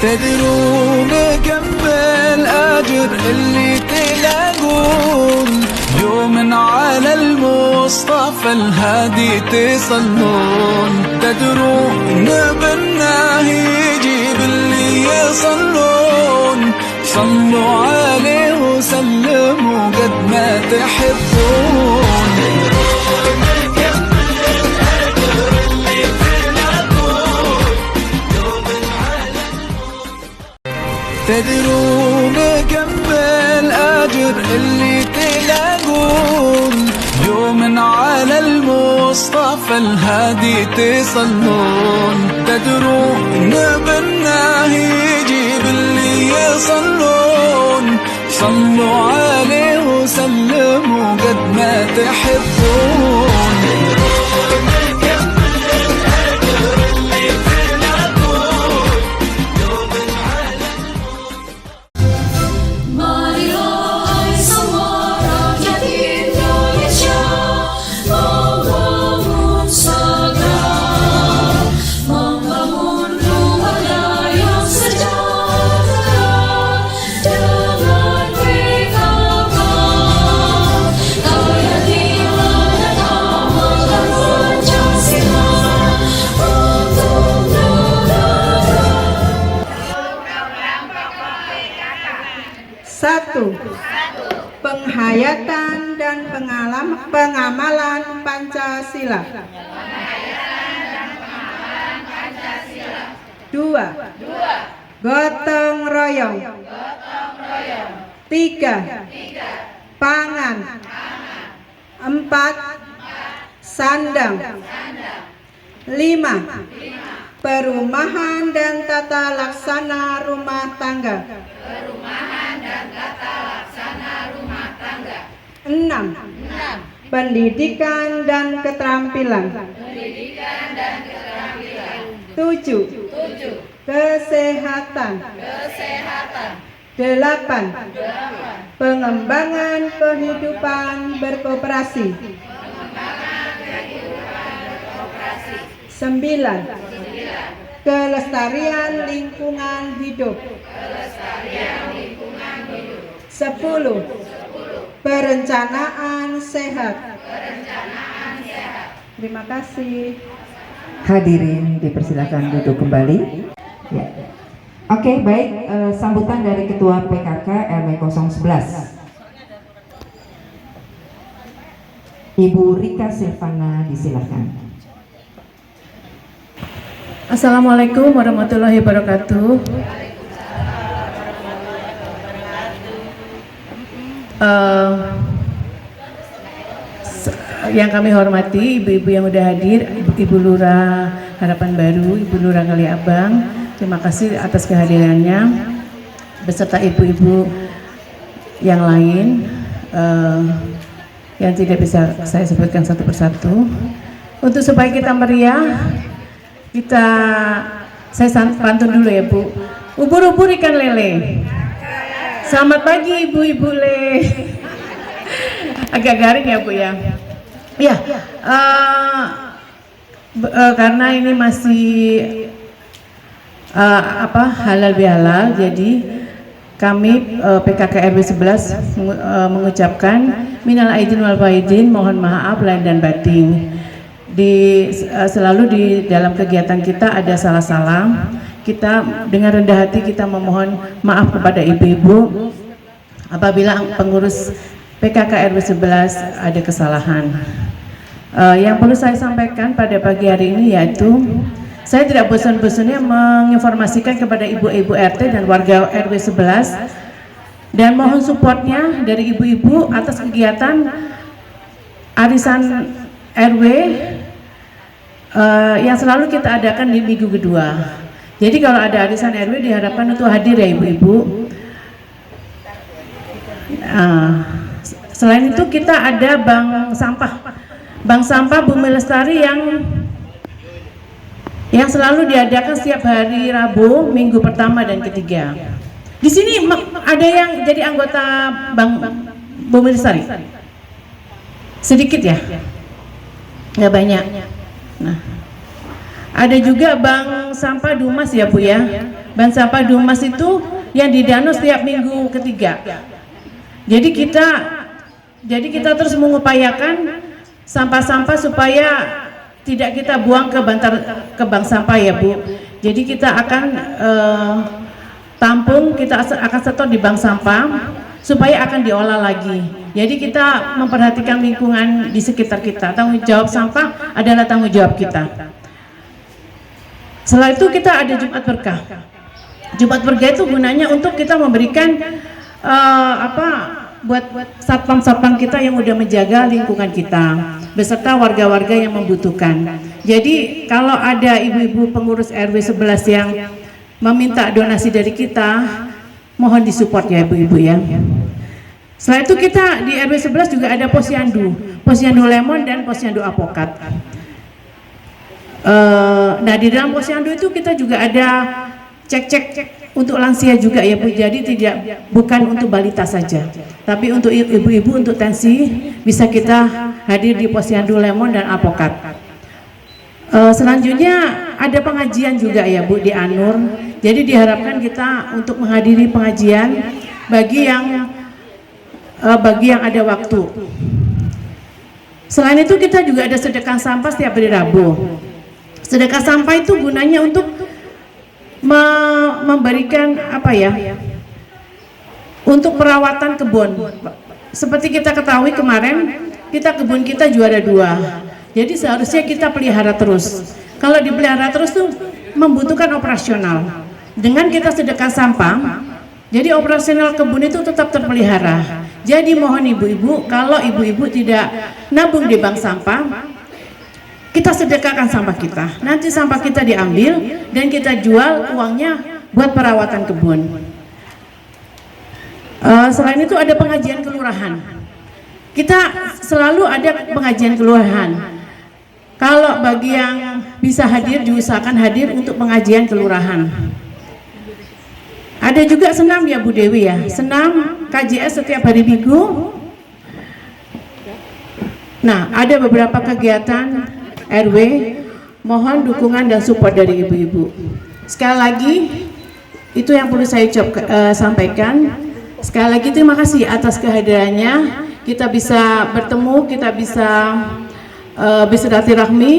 تدرون كم بالأجر اللي تلاقون يوم على المصطفى الهادي تصلون. تدرون بالله يجيب اللي يصلون. صلوا عليه وسلموا قد ما تحبون. تدرون كم بالأجر اللي تلاقون يوم على المصطفى الهادي تصلون. تدرون بالله يجيب اللي يصلون. صلوا عليه وسلموا قد ما تحبون. Satu, penghayatan dan pengamalan Pancasila. Dua, gotong royong. Tiga, pangan. Empat, sandang. Lima, perumahan dan tata laksana rumah tangga. Enam, pendidikan dan keterampilan. Tujuh, kesehatan. Delapan, pengembangan kehidupan berkoperasi. Sembilan, kelestarian lingkungan hidup. 10, perencanaan sehat. Terima kasih. Hadirin dipersilakan duduk kembali. Ya. Oke, baik, sambutan dari Ketua PKK RW 011 Ibu Rika Silvana, disilakan. Assalamualaikum warahmatullahi wabarakatuh. Yang kami hormati ibu-ibu yang sudah hadir, Ibu Lurah Harapan Baru, Ibu Lurah Kaliabang, terima kasih atas kehadirannya, beserta ibu-ibu yang lain yang tidak bisa saya sebutkan satu persatu. Untuk supaya kita meriah, saya pantun dulu ya Bu. Ubur-ubur ikan lele. Selamat pagi ibu-ibu le. Agak garing ya Bu ya. Ya, karena ini masih halal bihalal, jadi kami PKK RW 11 mengucapkan minal aidin wal faidin, mohon maaf lahir dan batin. Selalu di dalam kegiatan kita ada salah-salah, kita dengan rendah hati kita memohon maaf kepada ibu-ibu apabila pengurus PKK RW 11 ada kesalahan. Yang perlu saya sampaikan pada pagi hari ini yaitu saya tidak bosan-bosannya menginformasikan kepada ibu-ibu RT dan warga RW 11 dan mohon supportnya dari ibu-ibu atas kegiatan arisan RW yang selalu kita adakan di minggu kedua. Jadi kalau ada arisan RW diharapkan untuk hadir ya ibu-ibu. Selain itu kita ada bank sampah Bumi Lestari yang selalu diadakan setiap hari Rabu, minggu pertama dan ketiga. Di sini ada yang jadi anggota Bank Bumi Lestari? Sedikit ya? Nggak banyak. Nah, ada juga Bank Sampah Dumas ya Bu ya. Bank sampah Dumas itu yang di danau setiap minggu ketiga. Jadi kita terus mengupayakan sampah-sampah supaya tidak kita buang ke bank sampah ya Bu. Jadi kita akan tampung, kita akan setor di bank sampah supaya akan diolah lagi. Jadi kita memperhatikan lingkungan di sekitar kita. Tanggung jawab sampah adalah tanggung jawab kita. Setelah itu kita ada Jumat Berkah. Jumat Berkah itu gunanya untuk kita memberikan buat satpam-satpam kita yang udah menjaga lingkungan kita beserta warga-warga yang membutuhkan. Jadi kalau ada ibu-ibu pengurus RW 11 yang meminta donasi dari kita, mohon disupport ya ibu-ibu ya. Setelah itu kita di RW 11 juga ada posyandu lemon dan posyandu apokat. Nah di dalam posyandu itu kita juga ada cek untuk lansia juga ya Bu. Jadi bukan untuk balita saja, tapi untuk ibu-ibu, untuk tensi bisa kita hadir di posyandu lemon dan apokat. Selanjutnya ada pengajian juga ya Bu di Anur. Jadi diharapkan kita untuk menghadiri pengajian bagi yang ada waktu. Selain itu kita juga ada sedekah sampah setiap hari Rabu. Sedekah sampah itu gunanya untuk memberikan untuk perawatan kebun. Seperti kita ketahui kemarin kebun kita juara 2. Jadi seharusnya kita pelihara terus. Kalau dipelihara terus tuh membutuhkan operasional. Dengan kita sedekah sampah, jadi operasional kebun itu tetap terpelihara. Jadi mohon ibu-ibu, kalau ibu-ibu tidak nabung di bank sampah, kita sedekahkan sampah kita. Nanti sampah kita diambil dan kita jual uangnya buat perawatan kebun. Selain itu ada pengajian kelurahan. Kita selalu ada pengajian kelurahan. Kalau bagi yang bisa hadir, diusahakan hadir untuk pengajian kelurahan. Ada juga senam ya Bu Dewi ya. Senam KJS setiap hari Minggu. Nah, ada beberapa kegiatan RW, mohon dukungan dan support dari ibu-ibu. Sekali lagi, itu yang perlu saya sampaikan. Sekali lagi terima kasih atas kehadirannya. Kita bisa bertemu, kita bisa bersilaturahmi,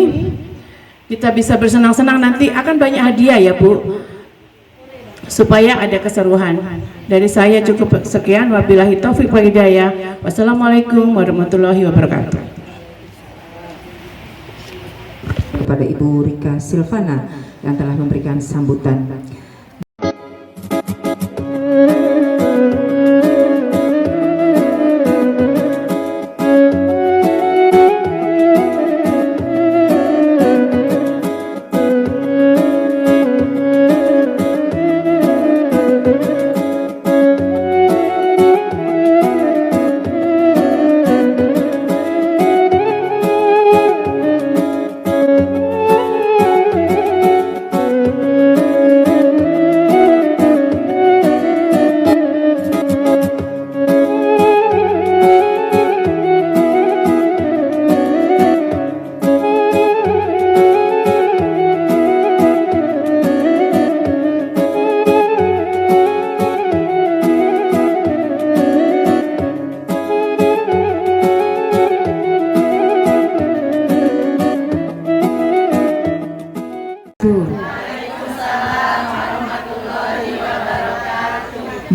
kita bisa bersenang-senang. Nanti akan banyak hadiah ya Bu, supaya ada keseruan. Dari saya cukup sekian. Wabillahi taufiq wal hidayah. Wassalamualaikum warahmatullahi wabarakatuh. Kepada Ibu Rika Silvana yang telah memberikan sambutan.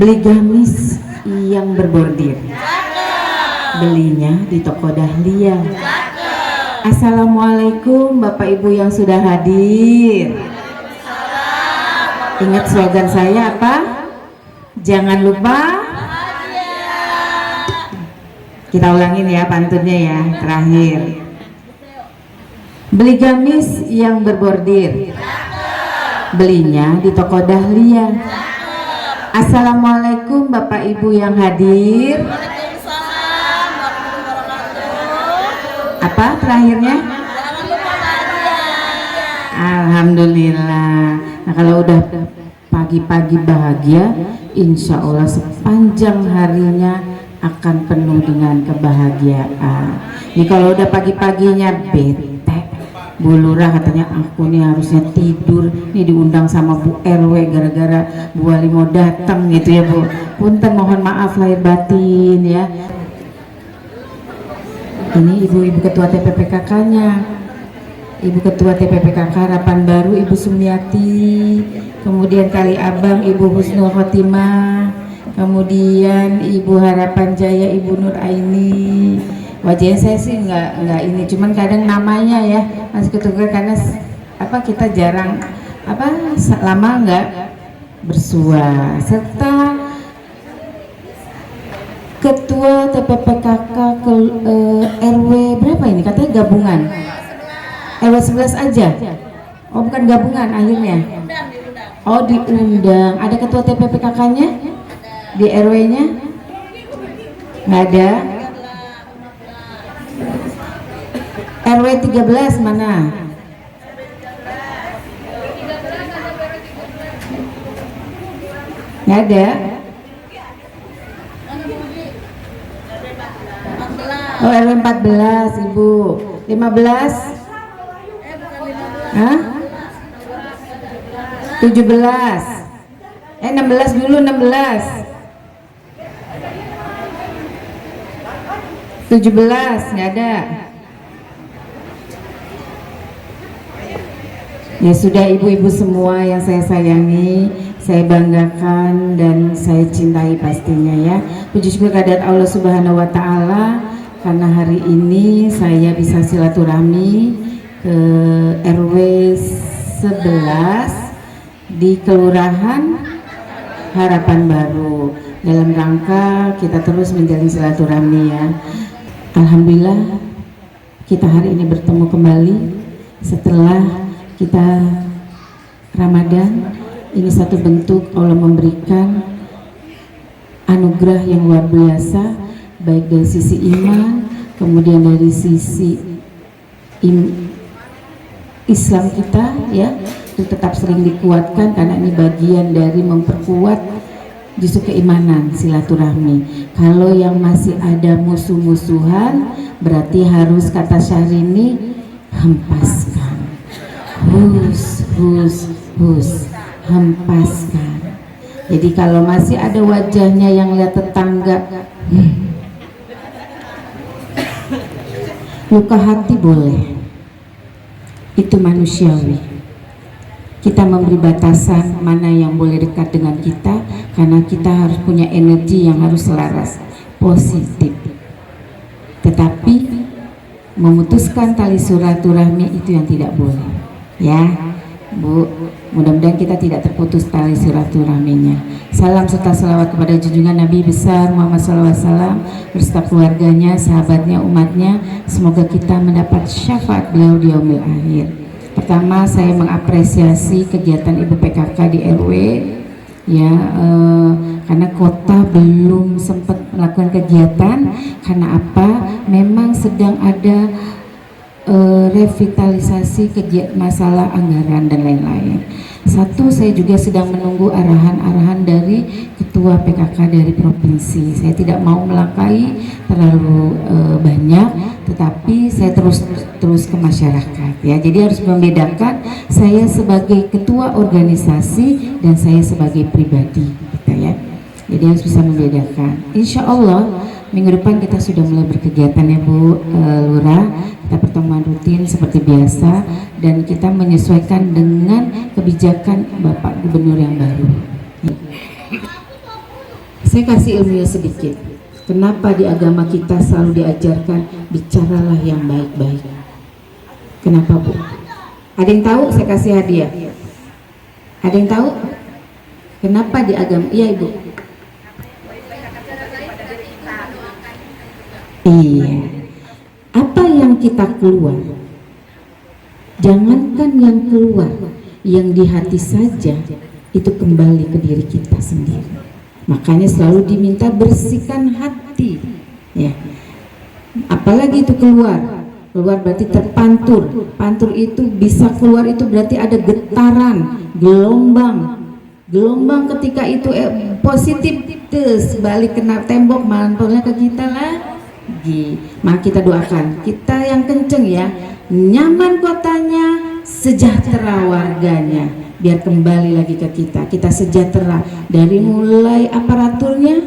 Beli gamis yang berbordir. Belinya di toko Dahlia. Assalamualaikum Bapak Ibu yang sudah hadir. Ingat slogan saya apa? Jangan lupa. Kita ulangin ya pantunnya ya, terakhir. Beli gamis yang berbordir. Belinya di toko Dahlia. Assalamualaikum Bapak Ibu yang hadir. Apa terakhirnya? Alhamdulillah. Nah kalau udah pagi-pagi bahagia, insya Allah sepanjang harinya akan penuh dengan kebahagiaan. Jadi kalau udah pagi-paginya bete, Bu Lurah katanya aku nih harusnya tidur nih, diundang sama Bu RW gara-gara Bu Wali mau datang gitu ya Bu. Punten, mohon maaf lahir batin ya. Ini ibu-ibu ketua TPPKK-nya, Ibu Ketua TPPKK Harapan Baru Ibu Sumiati, kemudian Kali Abang Ibu Husnul Khotimah, kemudian Ibu Harapan Jaya Ibu Nur Aini. Wajahnya saya sih nggak ini, cuman kadang namanya ya masih ketukar karena kita jarang lama nggak bersua. Serta Ketua TPPKK RW berapa ini? Katanya gabungan. RW 11 aja. Oh, bukan gabungan akhirnya. Oh, diundang. Ada ketua TPPKK-nya? Di RW-nya? Nggak ada. RW 13 mana? Nggak ada. Oh, RW 14 Ibu. 15? Hah? 17? 16 dulu, 16. 17 nggak ada. Ya sudah, ibu-ibu semua yang saya sayangi, saya banggakan dan saya cintai pastinya ya. Puji syukur kehadirat Allah Subhanahu wa taala karena hari ini saya bisa silaturahmi ke RW 11 di Kelurahan Harapan Baru dalam rangka kita terus menjalin silaturahmi ya. Alhamdulillah kita hari ini bertemu kembali setelah kita Ramadan. Ini satu bentuk Allah memberikan anugerah yang luar biasa, baik dari sisi iman, kemudian dari sisi Islam kita ya, itu tetap sering dikuatkan karena ini bagian dari memperkuat justru keimanan silaturahmi. Kalau yang masih ada musuh-musuhan berarti harus kata Syahrini hempaskan. Hus, hempaskan. Jadi kalau masih ada wajahnya yang lihat tetangga luka hati boleh, itu manusiawi. Kita memberi batasan mana yang boleh dekat dengan kita karena kita harus punya energi yang harus selaras, positif. Tetapi memutuskan tali silaturahmi itu yang tidak boleh. Ya Bu, mudah-mudahan kita tidak terputus tali silaturahminya. Salam serta salawat kepada junjungan Nabi besar Muhammad SAW beserta keluarganya, sahabatnya, umatnya. Semoga kita mendapat syafaat beliau di yaumil akhir. Pertama, saya mengapresiasi kegiatan Ibu PKK di RW ya, karena kota belum sempat melakukan kegiatan. Karena apa? Memang sedang ada revitalisasi kegiatan masalah anggaran dan lain-lain. Satu, saya juga sedang menunggu arahan-arahan dari ketua PKK dari provinsi. Saya tidak mau melangkahi terlalu banyak, tetapi saya terus ke masyarakat ya. Jadi harus membedakan saya sebagai ketua organisasi dan saya sebagai pribadi gitu ya. Jadi harus bisa membedakan. Insya Allah minggu depan kita sudah mulai berkegiatan ya Bu Lurah. Kita pertemuan rutin seperti biasa dan kita menyesuaikan dengan kebijakan Bapak Gubernur yang baru. Saya kasih ilmunya sedikit. Kenapa di agama kita selalu diajarkan bicaralah yang baik-baik? Kenapa Bu? Ada yang tahu? Saya kasih hadiah. Ada yang tahu? Kenapa di agama? Iya Ibu. Iya. Apa yang kita keluar, jangankan yang keluar, yang di hati saja itu kembali ke diri kita sendiri. Makanya selalu diminta bersihkan hati ya. Apalagi itu keluar berarti terpantur. Pantur itu bisa keluar, itu berarti ada getaran, gelombang ketika itu positif terus balik kena tembok mantul ke kita lah. Maka kita doakan, kita yang kenceng ya, nyaman kotanya, sejahtera warganya. Biar kembali lagi ke kita, kita sejahtera dari mulai aparaturnya.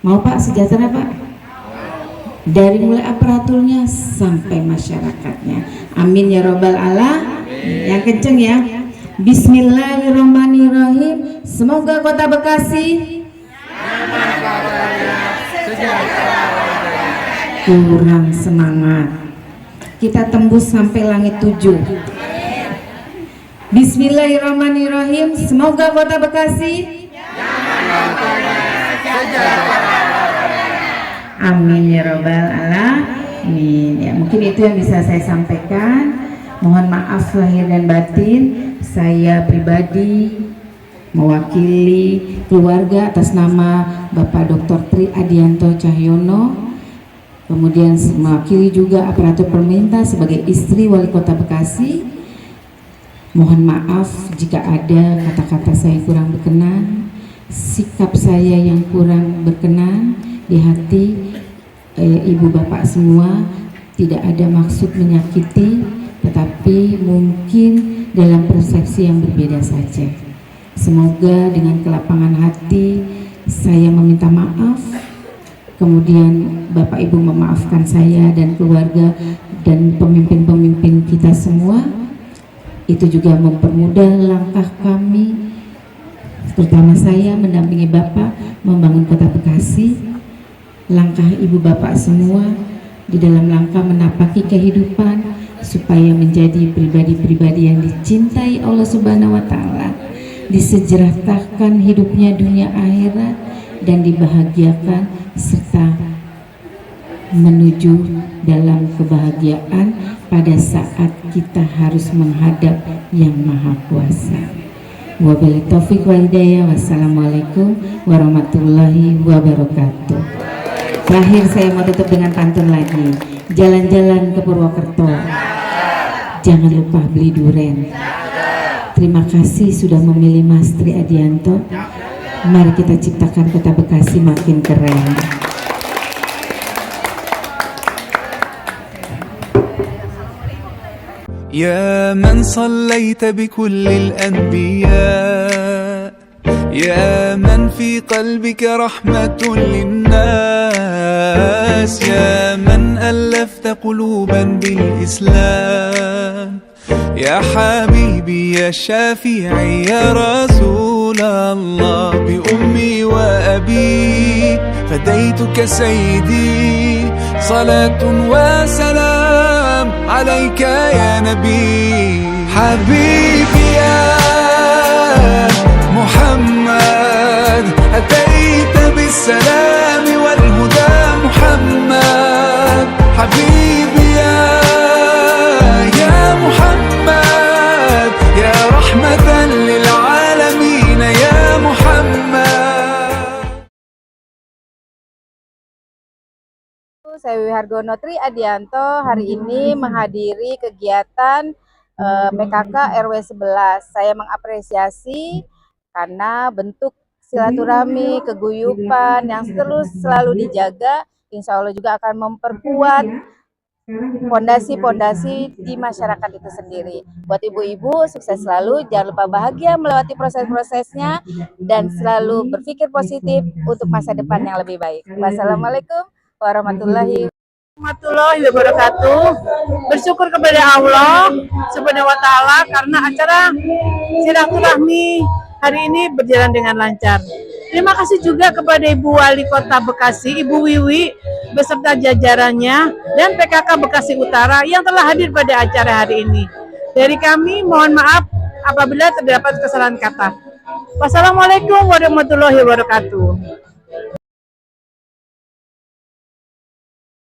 Mau Pak sejahtera Pak? Dari mulai aparaturnya sampai masyarakatnya. Amin ya robbal alamin. Yang kenceng ya. Bismillahirrahmanirrahim. Semoga Kota Bekasi kurang semangat, kita tembus sampai langit 7. Bismillahirrahmanirrahim. Semoga Kota Bekasi amin ya robbal alamin. Ya, mungkin itu yang bisa saya sampaikan. Mohon maaf lahir dan batin. Saya pribadi mewakili keluarga atas nama Bapak Dr. Tri Adianto Cahyono, kemudian mewakili juga aparatur pemerintah sebagai istri Wali Kota Bekasi. Mohon maaf jika ada kata-kata saya kurang berkenan, sikap saya yang kurang berkenan di hati ibu bapak semua. Tidak ada maksud menyakiti, tetapi mungkin dalam persepsi yang berbeda saja. Semoga dengan kelapangan hati saya meminta maaf, kemudian Bapak Ibu memaafkan saya dan keluarga dan pemimpin-pemimpin kita semua. Itu juga mempermudah langkah kami, terutama saya mendampingi Bapak membangun Kota Bekasi. Langkah Ibu Bapak semua di dalam langkah menapaki kehidupan supaya menjadi pribadi-pribadi yang dicintai Allah Subhanahu wa Ta'ala, disejahterakan hidupnya dunia akhirat dan dibahagiakan serta menuju dalam kebahagiaan pada saat kita harus menghadap Yang Maha Kuasa. Wabillahi taufiq wal hidayah. Wassalamualaikum warahmatullahi wabarakatuh. Terakhir saya mau tutup dengan pantun lagi. Jalan-jalan ke Purwokerto, jangan lupa beli duren. Terima kasih sudah memilih Mas Tri Adianto. Mari kita ciptakan Kota Bekasi makin keren. يا من صليت بكل الأنبياء، يا من في قلبك رحمة للناس، يا من ألفت قلوبا بالإسلام، يا حبيبي يا شافعي يا رسول الله، بأمي وأبي فديتك سيدي، صلاة وسلام عليك يا نبي. حبيبي يا محمد أتيت بالسلام والهدى محمد، حبيبي يا محمد يا رحمة للعالمين يا محمد. Saya Wihargono Tri Adianto hari ini menghadiri kegiatan PKK RW 11. Saya mengapresiasi karena bentuk silaturahmi, keguyupan yang terus selalu dijaga, insya Allah juga akan memperkuat fondasi-fondasi di masyarakat itu sendiri. Buat ibu-ibu, sukses selalu, jangan lupa bahagia melewati proses-prosesnya, dan selalu berpikir positif untuk masa depan yang lebih baik. Wassalamualaikum warahmatullahi wabarakatuh. Bersyukur kepada Allah Subhanahu wa Ta'ala karena acara silaturahmi hari ini berjalan dengan lancar. Terima kasih juga kepada Ibu Wali Kota Bekasi, Ibu Wiwi beserta jajarannya, dan PKK Bekasi Utara yang telah hadir pada acara hari ini. Dari kami mohon maaf apabila terdapat kesalahan kata. Wassalamualaikum warahmatullahi wabarakatuh.